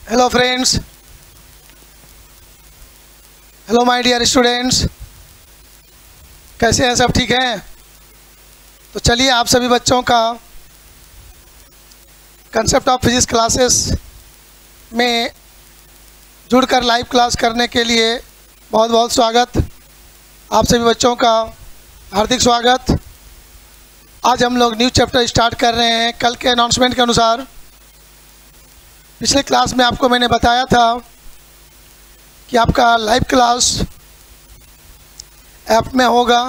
Hello friends, hello my dear students, कैसे हैं? सब ठीक हैं? तो चलिए आप सभी बच्चों का कंसेप्ट ऑफ फिजिक्स क्लासेस में जुड़कर लाइव क्लास करने के लिए बहुत बहुत स्वागत। आप सभी बच्चों का हार्दिक स्वागत। आज हम लोग न्यू चैप्टर स्टार्ट कर रहे हैं। कल के अनाउंसमेंट के अनुसार पिछले क्लास में आपको मैंने बताया था कि आपका लाइव क्लास ऐप में होगा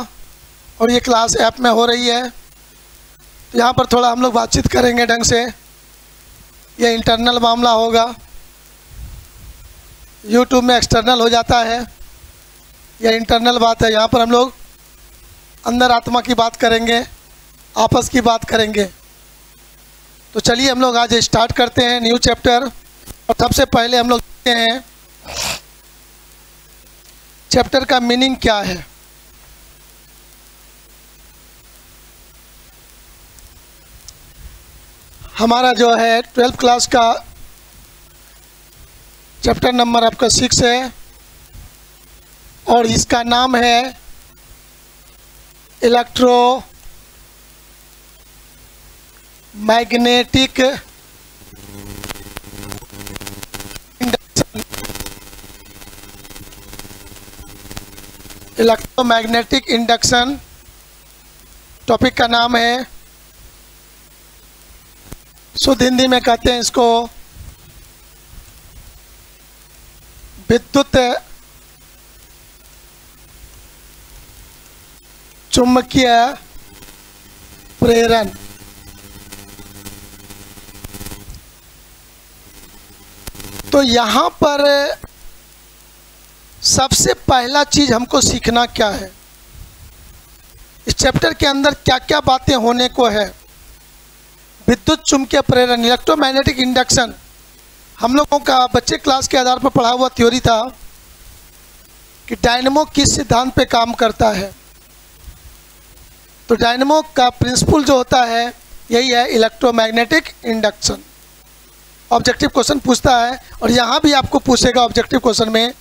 और ये क्लास ऐप में हो रही है। तो यहाँ पर थोड़ा हम लोग बातचीत करेंगे ढंग से। ये इंटरनल मामला होगा, यूट्यूब में एक्सटर्नल हो जाता है। यह इंटरनल बात है। यहाँ पर हम लोग अंदर आत्मा की बात करेंगे, आपस की बात करेंगे। तो चलिए हम लोग आज स्टार्ट करते हैं न्यू चैप्टर। और सबसे पहले हम लोग देखते हैं चैप्टर का मीनिंग क्या है। हमारा जो है 12th क्लास का चैप्टर नंबर आपका 6 है और इसका नाम है electro magnetic induction. Electromagnetic induction topic का नाम है। शुद्ध हिंदी में कहते हैं इसको विद्युत चुंबकीय प्रेरण। तो यहाँ पर सबसे पहला चीज़ हमको सीखना क्या है, इस चैप्टर के अंदर क्या क्या बातें होने को है। विद्युत चुंबकीय प्रेरण, इलेक्ट्रोमैग्नेटिक इंडक्शन, हम लोगों का बच्चे क्लास के आधार पर पढ़ा हुआ थ्योरी था कि डायनेमो किस सिद्धांत पे काम करता है। तो डायनेमो का प्रिंसिपल जो होता है यही है इलेक्ट्रोमैग्नेटिक इंडक्शन। ऑब्जेक्टिव क्वेश्चन पूछता है और यहाँ भी आपको पूछेगा ऑब्जेक्टिव क्वेश्चन में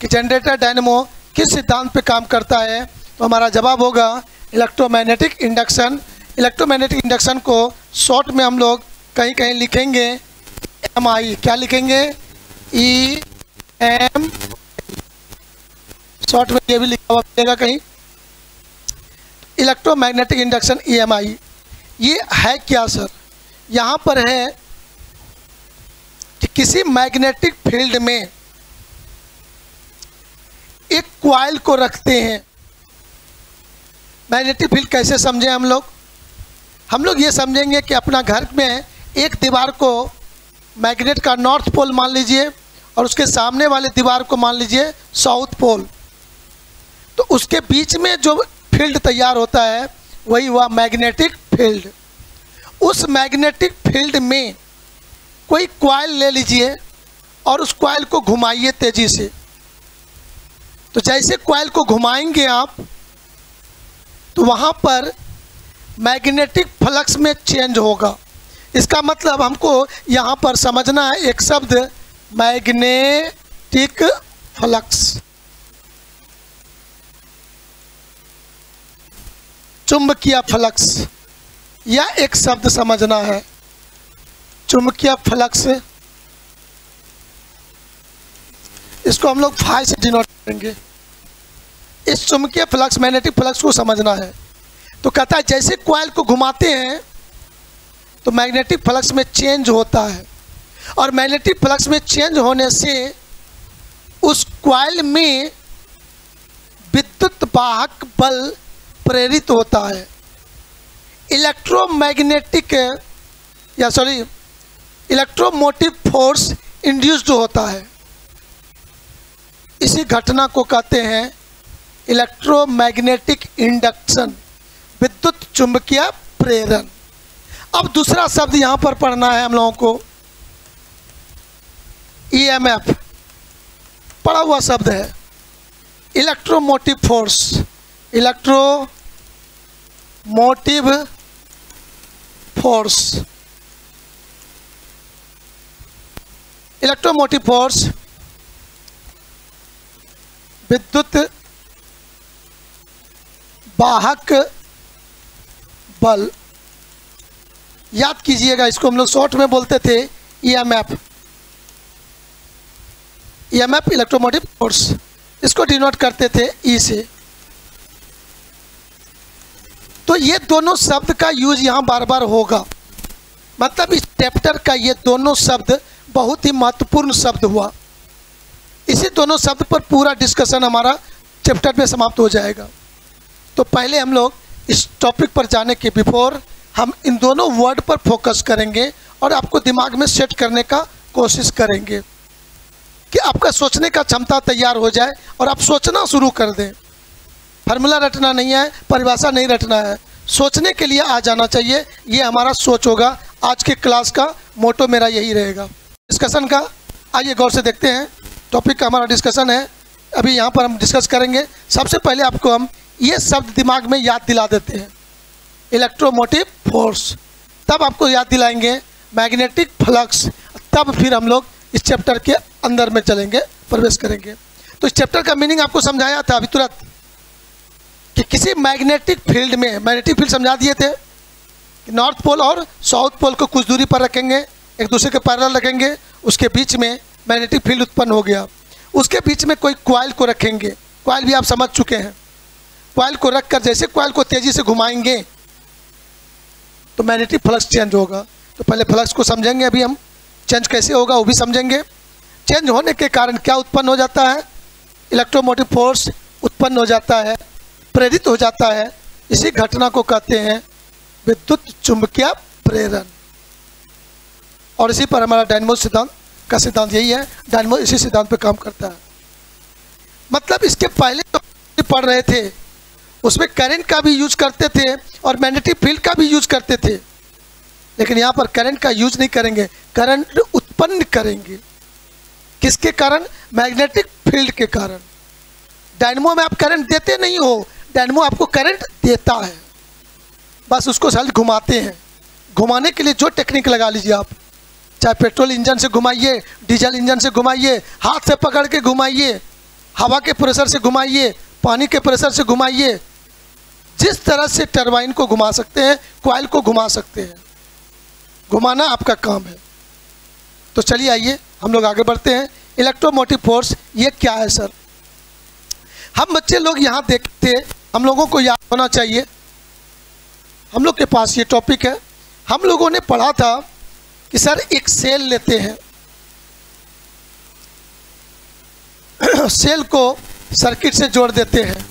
कि जनरेटर डायनेमो किस सिद्धांत पे काम करता है। तो हमारा जवाब होगा इलेक्ट्रोमैग्नेटिक इंडक्शन। इलेक्ट्रोमैग्नेटिक इंडक्शन को शॉर्ट में हम लोग कहीं कहीं लिखेंगे EMI। क्या लिखेंगे? EM। शॉर्ट में ये भी लिखा हुआ मिलेगा कहीं, इलेक्ट्रोमैग्नेटिक इंडक्शन EMI। ये है क्या सर? यहाँ पर है कि किसी मैग्नेटिक फील्ड में एक क्वाइल को रखते हैं। मैग्नेटिक फील्ड कैसे समझें हम लोग ये समझेंगे कि अपना घर में एक दीवार को मैग्नेट का नॉर्थ पोल मान लीजिए और उसके सामने वाले दीवार को मान लीजिए साउथ पोल। तो उसके बीच में जो फील्ड तैयार होता है वही हुआ मैग्नेटिक फील्ड। उस मैग्नेटिक फील्ड में कोई क्वाइल ले लीजिए और उस क्वाइल को घुमाइए तेजी से। तो जैसे क्वाइल को घुमाएंगे आप तो वहाँ पर मैग्नेटिक फ्लक्स में चेंज होगा। इसका मतलब हमको यहाँ पर समझना है एक शब्द मैग्नेटिक फ्लक्स। चुंबकीय फ्लक्स यह एक शब्द समझना है। चुंबकीय फ्लक्स, इसको हम लोग फाई से डिनोट करेंगे। इस चुंबकीय फ्लक्स, मैग्नेटिक फ्लक्स को समझना है। तो कहता है जैसे कॉइल को घुमाते हैं तो मैग्नेटिक फ्लक्स में चेंज होता है और मैग्नेटिक फ्लक्स में चेंज होने से उस कॉइल में विद्युत वाहक बल प्रेरित होता है। इलेक्ट्रोमोटिव फोर्स इंड्यूस्ड होता है। इसी घटना को कहते हैं इलेक्ट्रोमैग्नेटिक इंडक्शन, विद्युत चुंबकीय प्रेरण। अब दूसरा शब्द यहाँ पर पढ़ना है हम लोगों को, EMF पढ़ा हुआ शब्द है। Electromotive force, electromotive force, electromotive force विद्युत वाहक बल, याद कीजिएगा इसको हम लोग शॉर्ट में बोलते थे ईएमएफ। ईएमएफ इलेक्ट्रोमोटिव फोर्स, इसको डिनोट करते थे ई से। तो ये दोनों शब्द का यूज यहाँ बार बार होगा, मतलब इस चैप्टर का ये दोनों शब्द बहुत ही महत्वपूर्ण शब्द हुआ। इसी दोनों शब्द पर पूरा डिस्कशन हमारा चैप्टर में समाप्त हो जाएगा। तो पहले हम लोग इस टॉपिक पर जाने के बिफोर हम इन दोनों वर्ड पर फोकस करेंगे और आपको दिमाग में सेट करने का कोशिश करेंगे कि आपका सोचने का क्षमता तैयार हो जाए और आप सोचना शुरू कर दें। फार्मूला रटना नहीं है, परिभाषा नहीं रटना है, सोचने के लिए आ जाना चाहिए। ये हमारा सोच होगा। आज के क्लास का मोटो मेरा यही रहेगा डिस्कशन का। आइए गौर से देखते हैं, टॉपिक का हमारा डिस्कशन है। अभी यहाँ पर हम डिस्कस करेंगे। सबसे पहले आपको हम ये शब्द दिमाग में याद दिला देते हैं, इलेक्ट्रोमोटिव फोर्स। तब आपको याद दिलाएंगे मैग्नेटिक फ्लक्स, तब फिर हम लोग इस चैप्टर के अंदर में चलेंगे, प्रवेश करेंगे। तो इस चैप्टर का मीनिंग आपको समझाया था अभी तुरंत कि किसी मैग्नेटिक फील्ड में, मैग्नेटिक फील्ड समझा दिए थे कि नॉर्थ पोल और साउथ पोल को कुछ दूरी पर रखेंगे, एक दूसरे के पैरेलल रखेंगे, उसके बीच में मैग्नेटिक फील्ड उत्पन्न हो गया। उसके बीच में कोई कॉइल को रखेंगे, कॉइल भी आप समझ चुके हैं। कॉइल को रखकर जैसे कॉइल को तेज़ी से घुमाएंगे तो मैग्नेटिक फ्लक्स चेंज होगा। तो पहले फ्लक्स को समझेंगे, अभी हम चेंज कैसे होगा वो भी समझेंगे। चेंज होने के कारण क्या उत्पन्न हो जाता है, इलेक्ट्रोमोटिव फोर्स उत्पन्न हो जाता है, प्रेरित हो जाता है। इसी घटना को कहते हैं विद्युत चुंबकीय प्रेरण। और इसी पर हमारा डायनेमो सिद्धांत का सिद्धांत यही है, डायनेमो इसी सिद्धांत पर काम करता है। मतलब इसके पहले तो पढ़ रहे थे उसमें करंट का भी यूज करते थे और मैग्नेटिक फील्ड का भी यूज करते थे, लेकिन यहाँ पर करंट का यूज नहीं करेंगे, करंट उत्पन्न करेंगे। किसके कारण, मैग्नेटिक फील्ड के कारण। डायनेमो में आप करंट देते नहीं हो, डायनेमो आपको करंट देता है, बस उसको साल घुमाते हैं। घुमाने के लिए जो टेक्निक लगा लीजिए आप, चाहे पेट्रोल इंजन से घुमाइए, डीजल इंजन से घुमाइए, हाथ से पकड़ के घुमाइए, हवा के प्रेशर से घुमाइए, पानी के प्रेशर से घुमाइए, जिस तरह से टरबाइन को घुमा सकते हैं, कॉइल को घुमा सकते हैं, घुमाना आपका काम है। तो चलिए आइए हम लोग आगे बढ़ते हैं। इलेक्ट्रोमोटिव फोर्स ये क्या है सर? हम बच्चे लोग यहाँ देखते, हम लोगों को याद होना चाहिए, हम लोग के पास ये टॉपिक है। हम लोगों ने पढ़ा था कि सर एक सेल लेते हैं, सेल को सर्किट से जोड़ देते हैं।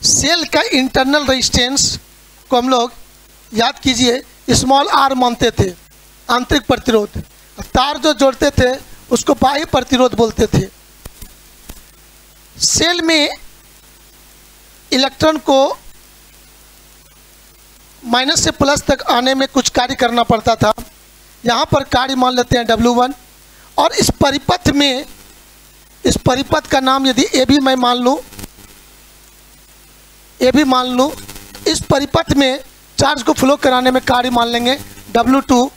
सेल का इंटरनल रेजिस्टेंस को हम लोग याद कीजिए स्मॉल आर मानते थे, आंतरिक प्रतिरोध। तार जो जोड़ते थे उसको बाह्य प्रतिरोध बोलते थे। सेल में इलेक्ट्रॉन को माइनस से प्लस तक आने में कुछ कार्य करना पड़ता था। यहाँ पर कार्य मान लेते हैं W1। और इस परिपथ में, इस परिपथ का नाम यदि ए भी मैं मान लूँ, ए भी मान लूँ, इस परिपथ में चार्ज को फ्लो कराने में कार्य मान लेंगे W2।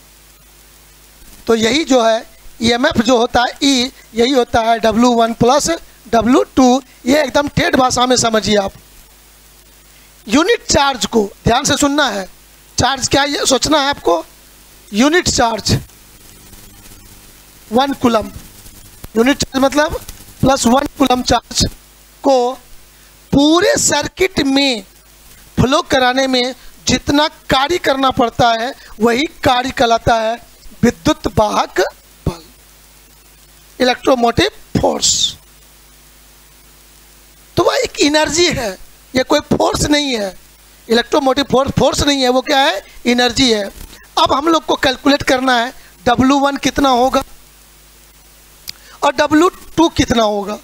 तो यही जो है EMF जो होता है E, यही होता है W1 प्लस W2। ये एकदम ठेठ भाषा में समझिए आप। यूनिट चार्ज को ध्यान से सुनना है, चार्ज क्या ये सोचना है आपको। Unit charge 1 coulomb, unit charge मतलब प्लस 1 कूलम चार्ज को पूरे सर्किट में फ्लो कराने में जितना कार्य करना पड़ता है वही कार्य कहलाता है विद्युत वाहक बल, इलेक्ट्रोमोटिव फोर्स। तो वह एक एनर्जी है, ये कोई फोर्स नहीं है। इलेक्ट्रोमोटिव फोर्स नहीं है, वो क्या है, एनर्जी है। अब हम लोग को कैलकुलेट करना है W1 कितना होगा और W2 कितना होगा।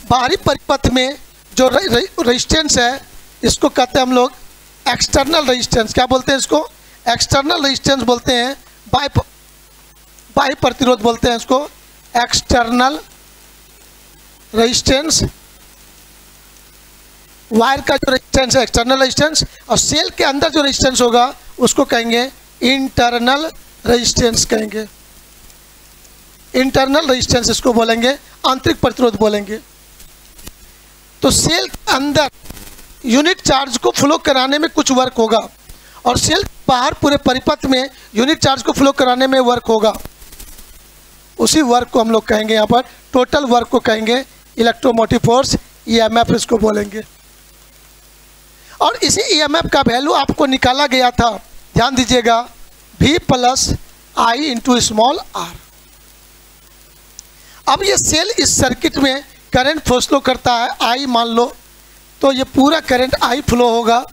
बाहरी परिपथ में जो रेजिस्टेंस है इसको कहते हैं हम लोग एक्सटर्नल रेजिस्टेंस। क्या बोलते हैं इसको, एक्सटर्नल रेजिस्टेंस बोलते हैं, बाह्य प्रतिरोध बोलते हैं इसको एक्सटर्नल रेजिस्टेंस। वायर का जो रेजिस्टेंस है एक्सटर्नल रेजिस्टेंस, और सेल के अंदर जो रेजिस्टेंस होगा उसको कहेंगे इंटरनल रेजिस्टेंस कहेंगे, इंटरनल रेजिस्टेंस इसको बोलेंगे, आंतरिक प्रतिरोध बोलेंगे। तो सेल के अंदर यूनिट चार्ज को फ्लो कराने में कुछ वर्क होगा और सेल बाहर पूरे परिपथ में यूनिट चार्ज को फ्लो कराने में वर्क होगा। उसी वर्क को हम लोग कहेंगे यहाँ पर, टोटल वर्क को कहेंगे इलेक्ट्रोमोटिव फोर्स, ईएमएफ इसको बोलेंगे। और इसी ईएमएफ का वैल्यू आपको निकाला गया था, ध्यान दीजिएगा, V plus I into small r। अब ये सेल इस सर्किट में करंट फ्लो करता है, I मान लो, तो ये पूरा करंट I फ्लो होगा,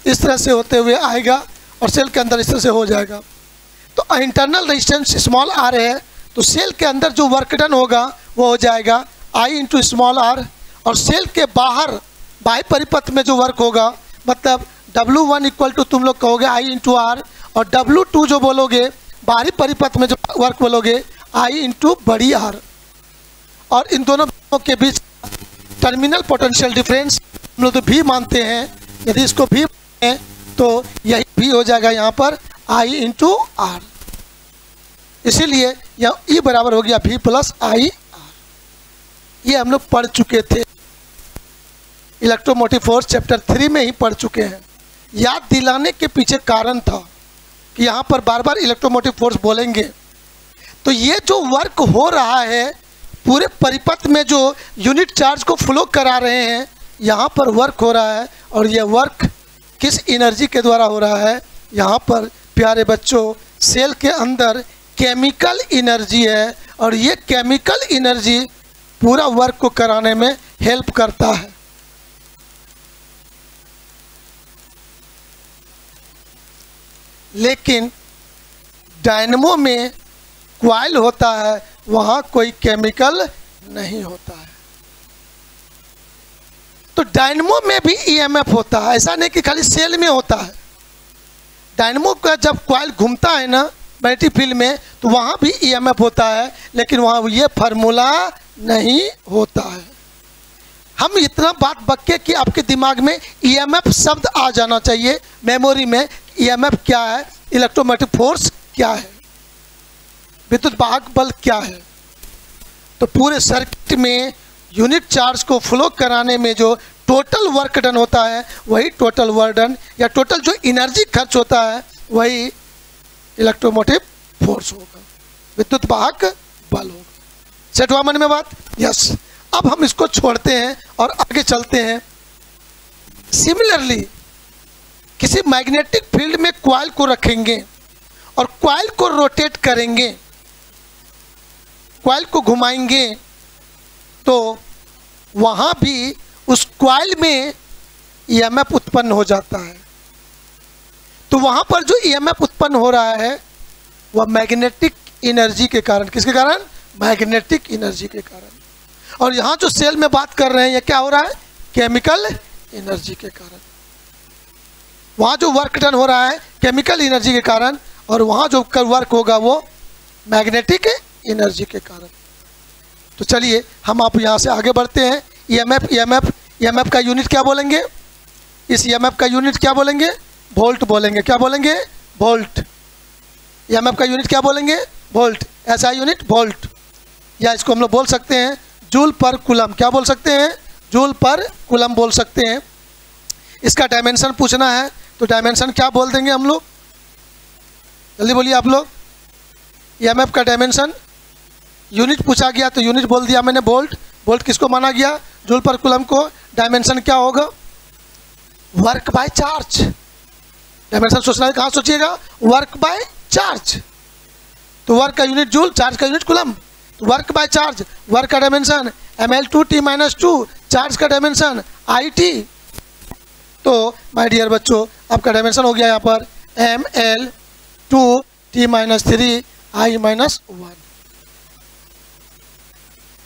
इस तरह से होते हुए आएगा और सेल के अंदर इस तरह से हो जाएगा। तो इंटरनल रेजिस्टेंस स्मॉल r है, तो सेल के अंदर जो वर्क डन होगा वो हो जाएगा I इंटू स्मॉल r। और सेल के बाहर बाह्य परिपथ में जो वर्क होगा, मतलब W1 इक्वल टू तुम लोग कहोगे I इंटू R, और W2 जो बोलोगे बाहरी परिपथ में जो वर्क बोलोगे I इंटू बड़ी R। और इन दोनों के बीच टर्मिनल पोटेंशियल डिफरेंस हम लोग तो V मानते हैं, यदि इसको V मानते हैं तो यही V हो जाएगा यहाँ पर I इंटू R। इसीलिए यह E बराबर हो गया V प्लस I R। ये हम लोग पढ़ चुके थे, इलेक्ट्रोमोटिव फोर्स चैप्टर 3 में ही पढ़ चुके हैं। याद दिलाने के पीछे कारण था कि यहाँ पर बार बार इलेक्ट्रोमोटिव फोर्स बोलेंगे। तो ये जो वर्क हो रहा है पूरे परिपथ में, जो यूनिट चार्ज को फ्लो करा रहे हैं, यहाँ पर वर्क हो रहा है। और यह वर्क किस एनर्जी के द्वारा हो रहा है? यहाँ पर प्यारे बच्चों, सेल के अंदर केमिकल एनर्जी है और ये केमिकल एनर्जी पूरा वर्क को कराने में हेल्प करता है। लेकिन डायनमो में क्वाइल होता है, वहाँ कोई केमिकल नहीं होता है। तो डायनमो में भी ईएमएफ होता है, ऐसा नहीं कि खाली सेल में होता है। डायनमो का जब क्वाइल घूमता है ना मैग्नेटिक फील्ड में, तो वहाँ भी ईएमएफ होता है, लेकिन वहाँ ये फार्मूला नहीं होता है। हम इतना बात बक्के कि आपके दिमाग में ईएमएफ शब्द आ जाना चाहिए, मेमोरी में। ईएमएफ क्या है, इलेक्ट्रोमोटिव फोर्स क्या है, विद्युत वाहक बल क्या है। तो पूरे सर्किट में यूनिट चार्ज को फ्लो कराने में जो टोटल वर्क डन होता है, वही टोटल वर्क डन या टोटल जो एनर्जी खर्च होता है, वही इलेक्ट्रोमोटिव फोर्स होगा, विद्युत वाहक बल होगा। सेट हुआ मन में बात? यस। अब हम इसको छोड़ते हैं और आगे चलते हैं। सिमिलरली किसी मैग्नेटिक फील्ड में कॉइल को रखेंगे और कॉइल को रोटेट करेंगे, कॉइल को घुमाएंगे, तो वहाँ भी उस कॉइल में ईएमएफ उत्पन्न हो जाता है। तो वहाँ पर जो ईएमएफ उत्पन्न हो रहा है वह मैग्नेटिक एनर्जी के कारण, किसके कारण? मैग्नेटिक एनर्जी के कारण। और यहाँ जो सेल में बात कर रहे हैं, यह क्या हो रहा है? केमिकल एनर्जी के कारण। वहाँ जो वर्क डन हो रहा है केमिकल एनर्जी के कारण, और वहाँ जो वर्क होगा वो मैग्नेटिक एनर्जी के कारण। तो चलिए हम आप यहाँ से आगे बढ़ते हैं। ईएमएफ का यूनिट क्या बोलेंगे? इस ईएमएफ का यूनिट क्या बोलेंगे? वोल्ट बोलेंगे। क्या बोलेंगे? वोल्ट। ईएमएफ का यूनिट क्या बोलेंगे? वोल्ट। ऐसा यूनिट वोल्ट, या इसको हम लोग बोल सकते हैं जूल पर कूलम। क्या बोल सकते हैं? जूल पर कूलम बोल सकते हैं। इसका डायमेंशन पूछना है तो डायमेंशन क्या बोल देंगे हम लोग? जल्दी बोलिए आप लोग। ईएमएफ का डायमेंशन, यूनिट पूछा गया तो यूनिट बोल दिया मैंने, वोल्ट। वोल्ट किसको माना गया? जूल पर कूलम को। डायमेंशन क्या होगा? Work by charge. डायमेंशन सोचना है, कहाँ सोचिएगा? Work by charge. तो वर्क का यूनिट जूल, चार्ज का यूनिट कूलम। तो वर्क बाय चार्ज, वर्क का डायमेंशन ml2t-2, चार्ज का डायमेंशन it। तो माय डियर बच्चों, आपका डायमेंशन हो गया यहाँ पर ml2t-3 I-1।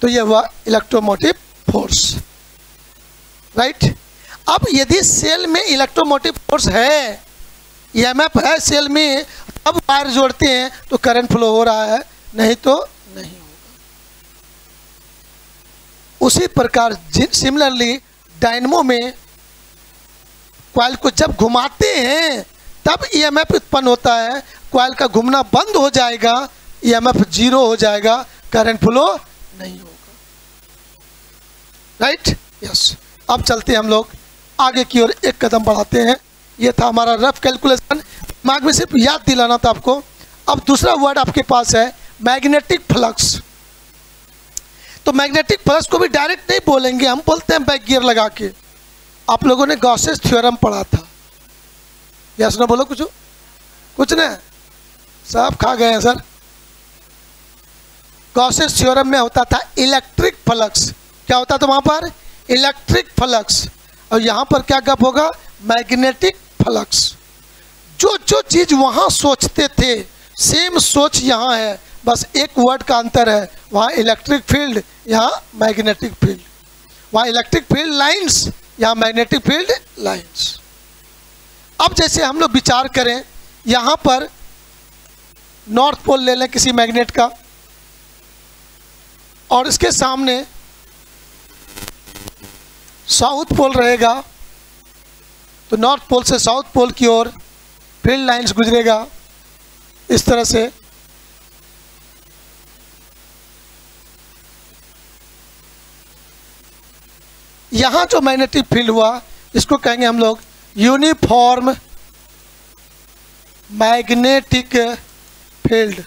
तो ये हुआ इलेक्ट्रोमोटिव फोर्स, राइट। अब यदि सेल में इलेक्ट्रोमोटिव फोर्स है, ईएमएफ है सेल में, अब वायर जोड़ते हैं तो करंट फ्लो हो रहा है, नहीं तो नहीं होगा। उसी प्रकार सिमिलरली डायनमो में कॉइल को जब घुमाते हैं तब ईएमएफ उत्पन्न होता है, कॉइल का घूमना बंद हो जाएगा, ईएमएफ जीरो हो जाएगा, करंट फ्लो नहीं होगा। Right, yes. अब चलते हैं हम लोग आगे की ओर, एक कदम बढ़ाते हैं। ये था हमारा रफ कैलकुलेशन, दिमाग में सिर्फ याद दिलाना था आपको। अब दूसरा वर्ड आपके पास है मैग्नेटिक फ्लक्स। तो मैग्नेटिक फ्लक्स को भी डायरेक्ट नहीं बोलेंगे, हम बोलते हैं बैक गियर लगा के। आप लोगों ने गॉसेस थ्योरम पढ़ा था, यस ना? बोलो कुछ नहीं, सब खा गए हैं सर। गॉसेस थ्योरम में होता था इलेक्ट्रिक फ्लक्स। क्या होता था वहां पर? Electric flux. और यहां पर क्या गप होगा? Magnetic flux. जो जो चीज वहां सोचते थे सेम सोच यहां है, बस एक वर्ड का अंतर है। वहां इलेक्ट्रिक फील्ड, यहाँ मैग्नेटिक फील्ड। वहां इलेक्ट्रिक फील्ड लाइंस, यहाँ मैग्नेटिक फील्ड लाइंस। अब जैसे हम लोग विचार करें, यहां पर नॉर्थ पोल ले लें किसी मैग्नेट का, और इसके सामने साउथ पोल रहेगा, तो नॉर्थ पोल से साउथ पोल की ओर फील्ड लाइंस गुजरेगा इस तरह से। यहां जो मैग्नेटिक फील्ड हुआ, इसको कहेंगे हम लोग यूनिफॉर्म मैग्नेटिक फील्ड।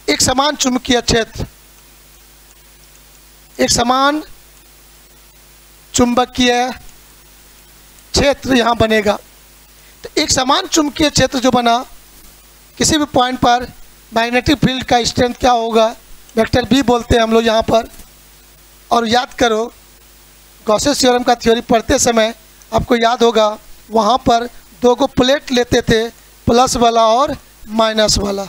एक समान चुंबकीय क्षेत्र, एक समान चुंबकीय क्षेत्र यहां बनेगा। तो एक समान चुंबकीय क्षेत्र जो बना, किसी भी पॉइंट पर मैग्नेटिक फील्ड का स्ट्रेंथ क्या होगा? वेक्टर बी बोलते हैं हम लोग यहाँ पर। और याद करो, गॉसेस थ्योरम का थ्योरी पढ़ते समय आपको याद होगा, वहाँ पर दो को प्लेट लेते थे, प्लस वाला और माइनस वाला।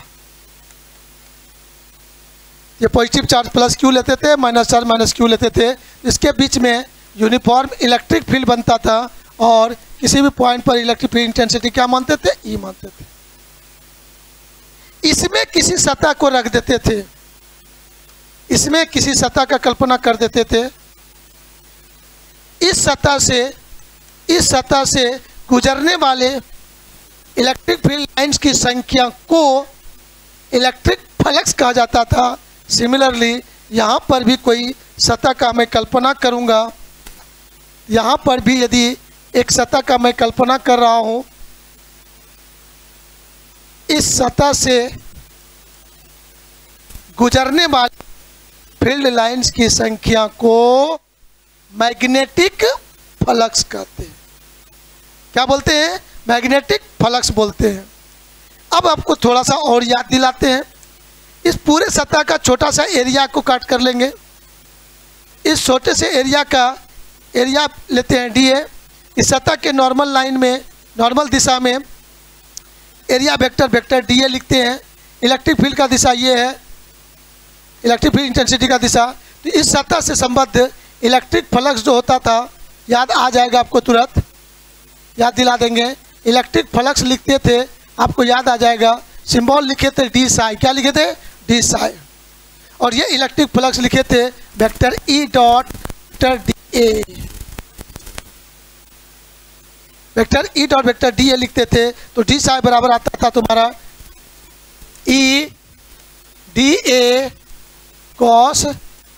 ये पॉजिटिव चार्ज प्लस क्यू लेते थे, माइनस चार्ज माइनस क्यू लेते थे। इसके बीच में यूनिफॉर्म इलेक्ट्रिक फील्ड बनता था, और किसी भी पॉइंट पर इलेक्ट्रिक फील्ड इंटेंसिटी क्या मानते थे? ई मानते थे। इसमें किसी सतह को रख देते थे, इसमें किसी सतह का कल्पना कर देते थे। इस सतह से गुजरने वाले इलेक्ट्रिक फील्ड लाइंस की संख्या को इलेक्ट्रिक फ्लक्स कहा जाता था। सिमिलरली यहाँ पर भी कोई सतह का मैं कल्पना करूँगा, यहाँ पर भी यदि एक सतह का मैं कल्पना कर रहा हूँ, इस सतह से गुजरने वाली फील्ड लाइंस की संख्या को मैग्नेटिक फ्लक्स कहते हैं। क्या बोलते हैं? मैग्नेटिक फ्लक्स बोलते हैं। अब आपको थोड़ा सा और याद दिलाते हैं। इस पूरे सतह का छोटा सा एरिया को काट कर लेंगे। इस छोटे से एरिया का एरिया लेते हैं डीए। इस सतह के नॉर्मल लाइन में, नॉर्मल दिशा में एरिया वेक्टर डीए लिखते हैं। इलेक्ट्रिक फील्ड का दिशा ये है, इलेक्ट्रिक फील्ड इंटेंसिटी का दिशा। तो इस सतह से संबद्ध इलेक्ट्रिक फ्लक्स जो होता था, याद आ जाएगा आपको, तुरंत याद दिला देंगे। इलेक्ट्रिक फ्लक्स लिखते थे, आपको याद आ जाएगा, सिंबल लिखे थे डी साई। क्या लिखे थे? डी साई। और ये इलेक्ट्रिक फ्लक्स लिखे थे vector E dot vector D ए, vector E dot vector D ए लिखते थे। तो डी साई बराबर आता था तुम्हारा E D A cos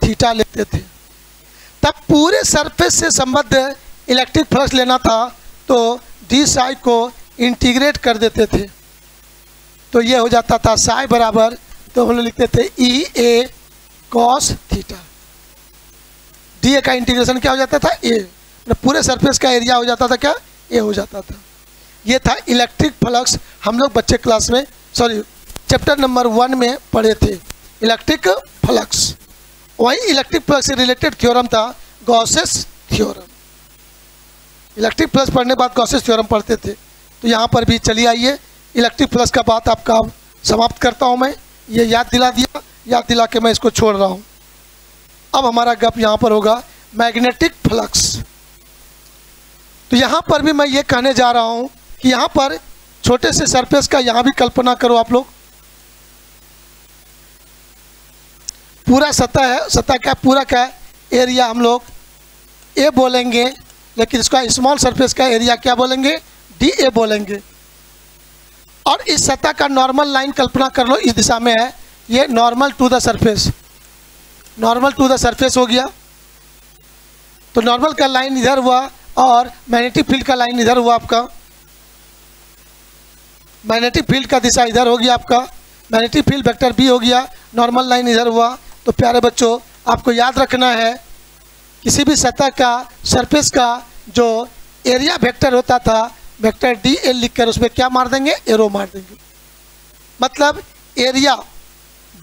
theta लेते थे। तब पूरे सरफेस से संबद्ध इलेक्ट्रिक फ्लक्स लेना था, तो डी साई को इंटीग्रेट कर देते थे, तो ये हो जाता था साई बराबर, तो हम लोग लिखते थे ई ए कॉस थीटा। डी ए का इंटीग्रेशन क्या हो जाता था? ए। पूरे सरफेस का एरिया हो जाता था क्या? ए हो जाता था। ये था इलेक्ट्रिक फ्लक्स। हम लोग बच्चे क्लास में, सॉरी, चैप्टर नंबर 1 में पढ़े थे इलेक्ट्रिक फ्लक्स। वही इलेक्ट्रिक फ्लक्स से रिलेटेड थ्योरम था गॉसेस थ्योरम। इलेक्ट्रिक फ्लक्स पढ़ने बाद गॉसेस थ्योरम पढ़ते थे। तो यहाँ पर भी चलिए आइए, इलेक्ट्रिक फ्लक्स का बात आपका समाप्त करता हूँ मैं। ये याद दिला दिया, याद दिला के मैं इसको छोड़ रहा हूँ। अब हमारा गप यहाँ पर होगा मैग्नेटिक फ्लक्स। तो यहाँ पर भी मैं ये कहने जा रहा हूँ कि यहाँ पर छोटे से सरफेस का यहाँ भी कल्पना करो आप लोग। पूरा सतह है, सतह का पूरा का एरिया हम लोग ए बोलेंगे, लेकिन इसका स्मॉल सरफेस का एरिया क्या बोलेंगे? डी ए बोलेंगे। और इस सतह का नॉर्मल लाइन कल्पना कर लो इस दिशा में है, ये normal to the surface, normal to the surface हो गया। तो नॉर्मल का लाइन इधर हुआ और मैग्नेटिक फील्ड का लाइन इधर हुआ आपका, मैग्नेटिक फील्ड का दिशा इधर हो गया आपका, मैग्नेटिक फील्ड वेक्टर बी हो गया, नॉर्मल लाइन इधर हुआ। तो प्यारे बच्चों आपको याद रखना है किसी भी सतह का सरफेस का जो एरिया वेक्टर होता था वेक्टर डी एल लिखकर उसमें क्या मार देंगे, एरो मार देंगे। मतलब एरिया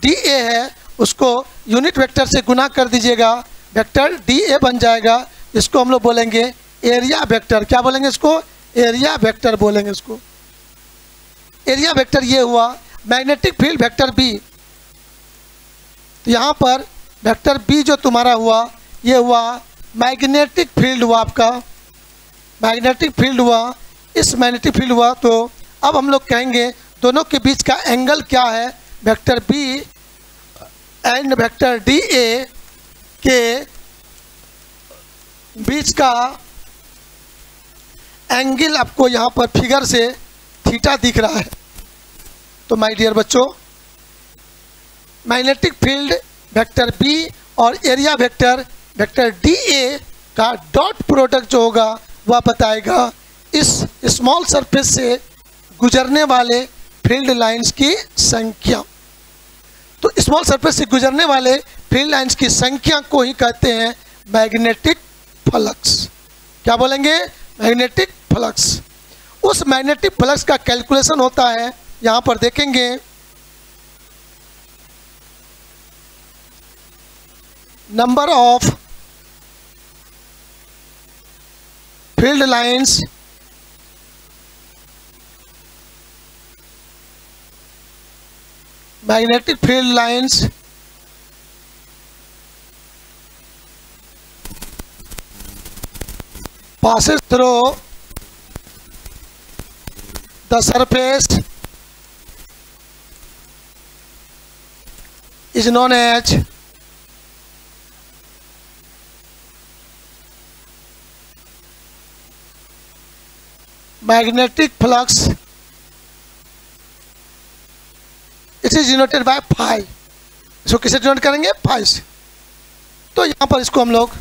डी ए है उसको यूनिट वेक्टर से गुना कर दीजिएगा, वेक्टर डी ए बन जाएगा। इसको हम लोग बोलेंगे एरिया वेक्टर। क्या बोलेंगे इसको, एरिया वेक्टर बोलेंगे इसको। एरिया वेक्टर ये हुआ। मैग्नेटिक फील्ड वेक्टर बी, तो यहाँ पर वेक्टर बी जो तुम्हारा हुआ ये हुआ मैग्नेटिक फील्ड हुआ आपका, मैग्नेटिक फील्ड हुआ, इस मैग्नेटिक फील्ड हुआ। तो अब हम लोग कहेंगे दोनों के बीच का एंगल क्या है, vector B and vector D A के बीच का एंगल आपको यहाँ पर फिगर से थीटा दिख रहा है। तो माय डियर बच्चों मैग्नेटिक फील्ड वेक्टर बी और एरिया वेक्टर वेक्टर डी ए का डॉट प्रोडक्ट जो होगा वह बताएगा इस स्मॉल सरफेस से गुजरने वाले फील्ड लाइंस की संख्या। तो स्मॉल सरफेस से गुजरने वाले फील्ड लाइंस की संख्या को ही कहते हैं मैग्नेटिक फ्लक्स। क्या बोलेंगे, मैग्नेटिक फ्लक्स। उस मैग्नेटिक फ्लक्स का कैलकुलेशन होता है, यहाँ पर देखेंगे number of field lines magnetic field lines passes through the surface is known as magnetic flux. It is denoted by phi. इसको किसे डिनोट करेंगे, फाई से। तो यहाँ पर इसको हम लोग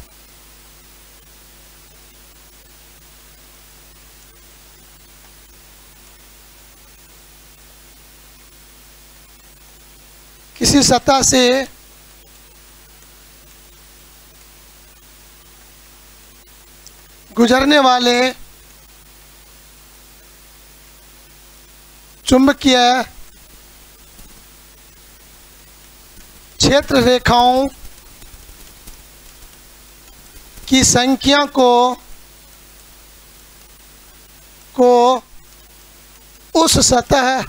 किसी सतह से गुजरने वाले चुंबकीय क्षेत्र रेखाओं की संख्या को उस सतह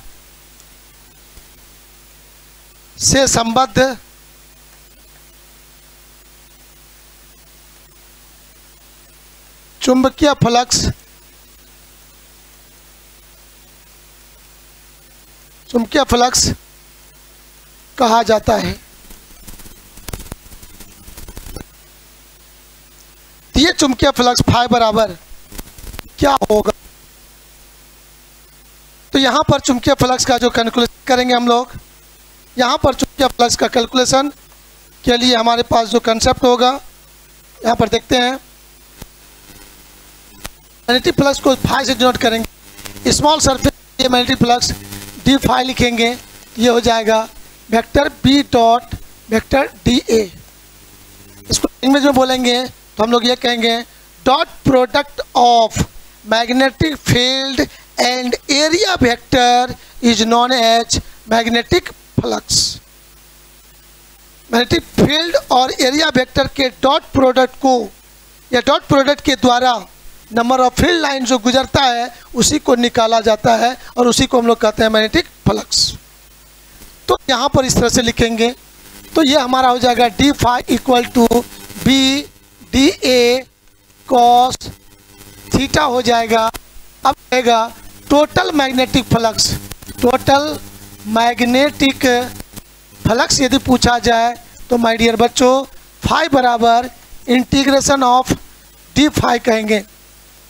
से संबद्ध चुंबकीय फ्लक्स कहा जाता है। ये चुंबकीय फ्लक्स फाई बराबर क्या होगा, तो यहाँ पर चुंबकीय फ्लक्स का जो कैलकुलेशन करेंगे हम लोग, यहाँ पर चुंबकीय फ्लक्स का कैलकुलेशन के लिए हमारे पास जो कंसेप्ट होगा यहाँ पर देखते हैं। मैग्नेटिक फ्लक्स को फाई से डिनोट करेंगे, स्मॉल सरफेस ये मैग्नेटिक फ्लक्स डी फाई लिखेंगे, ये हो जाएगा vector B dot vector D A. इसको इंग्लिश में बोलेंगे तो हम लोग ये कहेंगे dot product of magnetic field and area vector is known as magnetic flux. Magnetic field और एरिया वेक्टर के डॉट प्रोडक्ट को या डॉट प्रोडक्ट के द्वारा नंबर ऑफ फील्ड लाइन जो गुजरता है उसी को निकाला जाता है और उसी को हम लोग कहते हैं मैग्नेटिक फ्लक्स। तो यहाँ पर इस तरह से लिखेंगे तो ये हमारा हो जाएगा D phi equal to B D A cos theta हो जाएगा। अब आएगा total magnetic flux. Total magnetic flux यदि पूछा जाए तो माय डियर बच्चों फाई बराबर इंटीग्रेशन ऑफ डी फाई कहेंगे,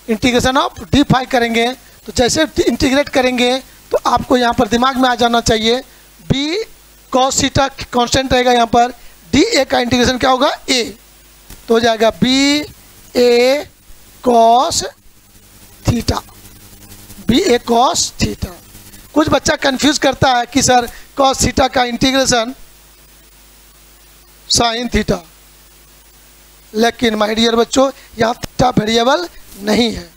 इंटीग्रेशन ऑफ डी फाई करेंगे। तो जैसे इंटीग्रेट करेंगे तो आपको यहाँ पर दिमाग में आ जाना चाहिए बी कॉस थीटा कांस्टेंट रहेगा, यहाँ पर डी ए का इंटीग्रेशन क्या होगा ए, तो हो जाएगा बी ए कॉस थीटा, बी ए कॉस थीटा। कुछ बच्चा कंफ्यूज करता है कि सर कॉस थीटा का इंटीग्रेशन साइन थीटा, लेकिन माय डियर बच्चों यहाँ थीटा वेरिएबल नहीं है,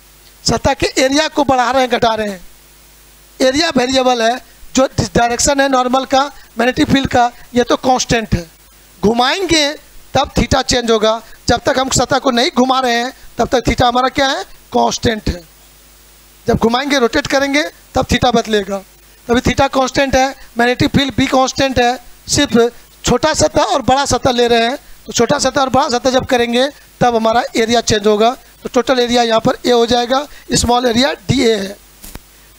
सतह के एरिया को बढ़ा रहे हैं घटा रहे हैं, एरिया वेरिएबल है, जो डायरेक्शन है नॉर्मल का मैग्नेटिक फील्ड का ये तो कांस्टेंट है, घुमाएंगे तब थीटा चेंज होगा, जब तक हम सतह को नहीं घुमा रहे हैं तब तक थीटा हमारा क्या है कांस्टेंट है, जब घुमाएंगे रोटेट करेंगे तब थीटा बदलेगा, तभी थीटा कांस्टेंट है, मैग्नेटिक फील्ड भी कांस्टेंट है, सिर्फ छोटा सतह और बड़ा सतह ले रहे हैं, तो छोटा सतह और बड़ा सतह जब करेंगे तब हमारा एरिया चेंज होगा, तो टोटल एरिया यहाँ पर ए हो जाएगा, स्मॉल एरिया डी ए है,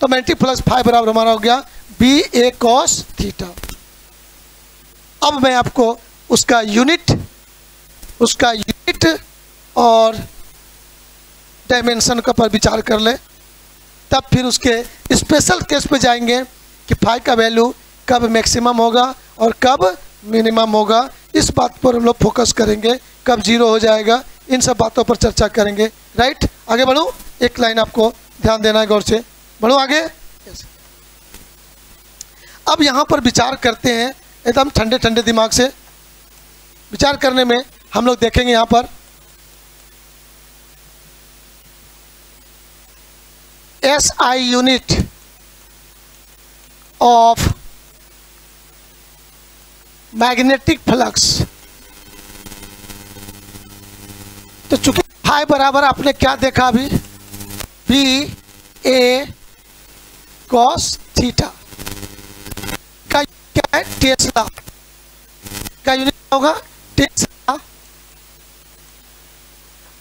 तो मैग्नेटिक प्लस फाइव बराबर हमारा हो गया बी ए कॉस थीटा। अब मैं आपको उसका यूनिट और डायमेंशन का पर विचार कर ले, तब फिर उसके स्पेशल केस पे जाएंगे कि फाई का वैल्यू कब मैक्सिमम होगा और कब मिनिमम होगा, इस बात पर हम लोग फोकस करेंगे, कब जीरो हो जाएगा, इन सब बातों पर चर्चा करेंगे। राइट, आगे बढ़ूँ, एक लाइन आपको ध्यान देना है, गौर से बढ़ूँ आगे। अब यहाँ पर विचार करते हैं एकदम ठंडे ठंडे दिमाग से, विचार करने में हम लोग देखेंगे यहाँ पर SI unit of magnetic flux, तो चूंकि फाई बराबर आपने क्या देखा अभी बी ए कॉस थीटा का क्या है टेस्ला का यूनिट होगा टेस्ला,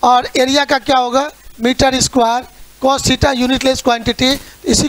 और एरिया का क्या होगा metre square, cos theta unitless quantity, इसी